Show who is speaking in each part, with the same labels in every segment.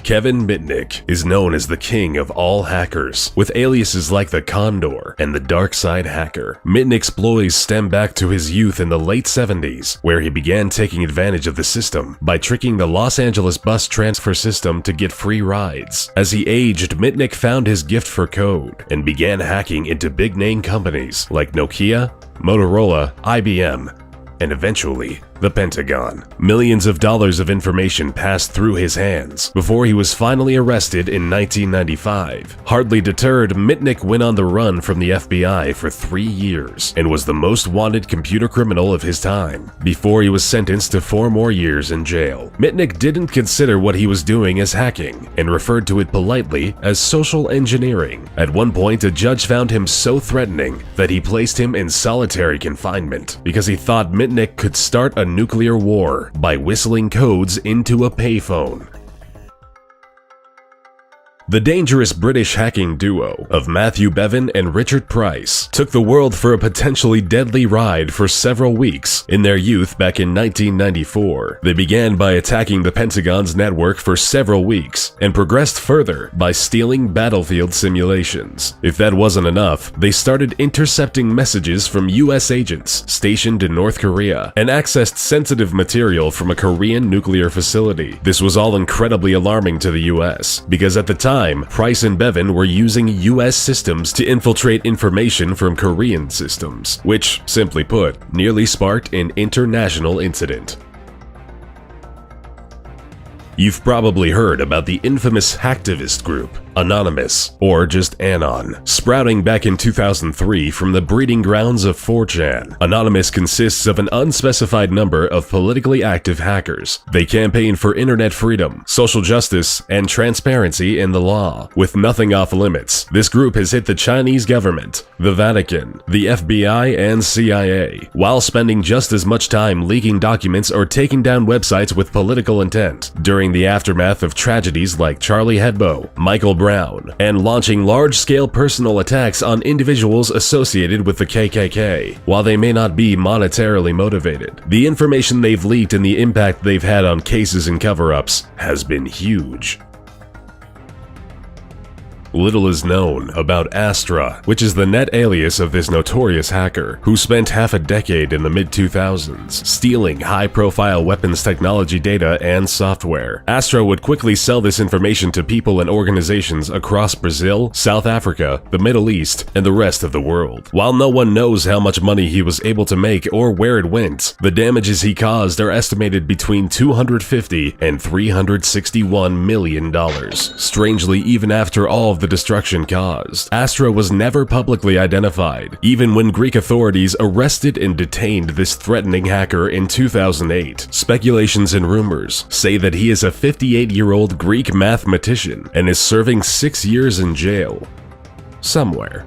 Speaker 1: Kevin Mitnick is known as the king of all hackers, with aliases like the Condor and the Dark Side Hacker. Mitnick's exploits stem back to his youth in the late 70s, where he began taking advantage of the system by tricking the Los Angeles bus transfer system to get free rides. As he aged, Mitnick found his gift for code and began hacking into big-name companies like Nokia, Motorola, IBM, and eventually, the Pentagon. Millions of dollars of information passed through his hands before he was finally arrested in 1995. Hardly deterred, Mitnick went on the run from the FBI for 3 years and was the most wanted computer criminal of his time, before he was sentenced to 4 more years in jail. Mitnick didn't consider what he was doing as hacking and referred to it politely as social engineering. At one point, a judge found him so threatening that he placed him in solitary confinement because he thought Mitnick could start a nuclear war by whistling codes into a payphone. The dangerous British hacking duo of Matthew Bevan and Richard Price took the world for a potentially deadly ride for several weeks in their youth back in 1994. They began by attacking the Pentagon's network for several weeks and progressed further by stealing battlefield simulations. If that wasn't enough, they started intercepting messages from US agents stationed in North Korea and accessed sensitive material from a Korean nuclear facility. This was all incredibly alarming to the US because at the time, Price and Bevan were using US systems to infiltrate information from Korean systems, which, simply put, nearly sparked an international incident. You've probably heard about the infamous hacktivist group, Anonymous, or just Anon, sprouting back in 2003 from the breeding grounds of 4chan. Anonymous consists of an unspecified number of politically active hackers. They campaign for internet freedom, social justice, and transparency in the law. With nothing off limits, this group has hit the Chinese government, the Vatican, the FBI, and CIA, while spending just as much time leaking documents or taking down websites with political intent during the aftermath of tragedies like Charlie Hebdo, Michael Brown, and launching large-scale personal attacks on individuals associated with the KKK. While they may not be monetarily motivated, the information they've leaked and the impact they've had on cases and cover-ups has been huge. Little is known about Astra, which is the net alias of this notorious hacker, who spent half a decade in the mid-2000s stealing high-profile weapons technology data and software. Astra would quickly sell this information to people and organizations across Brazil, South Africa, the Middle East, and the rest of the world. While no one knows how much money he was able to make or where it went, the damages he caused are estimated between $250 and $361 million. Strangely, even after all of the destruction caused, Astra was never publicly identified, even when Greek authorities arrested and detained this threatening hacker in 2008. Speculations and rumors say that he is a 58-year-old Greek mathematician and is serving 6 years in jail somewhere.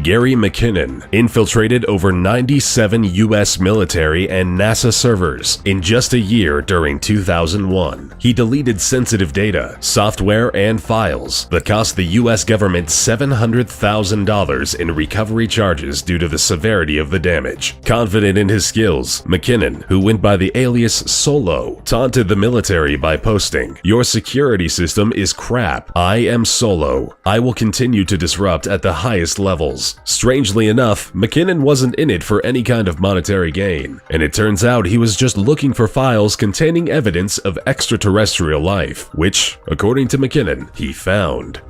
Speaker 1: Gary McKinnon infiltrated over 97 US military and NASA servers in just a year during 2001. He deleted sensitive data, software, and files that cost the US government $700,000 in recovery charges due to the severity of the damage. Confident in his skills, McKinnon, who went by the alias Solo, taunted the military by posting, "Your security system is crap. I am Solo. I will continue to disrupt at the highest levels." Strangely enough, McKinnon wasn't in it for any kind of monetary gain, and it turns out he was just looking for files containing evidence of extraterrestrial life, which, according to McKinnon, he found.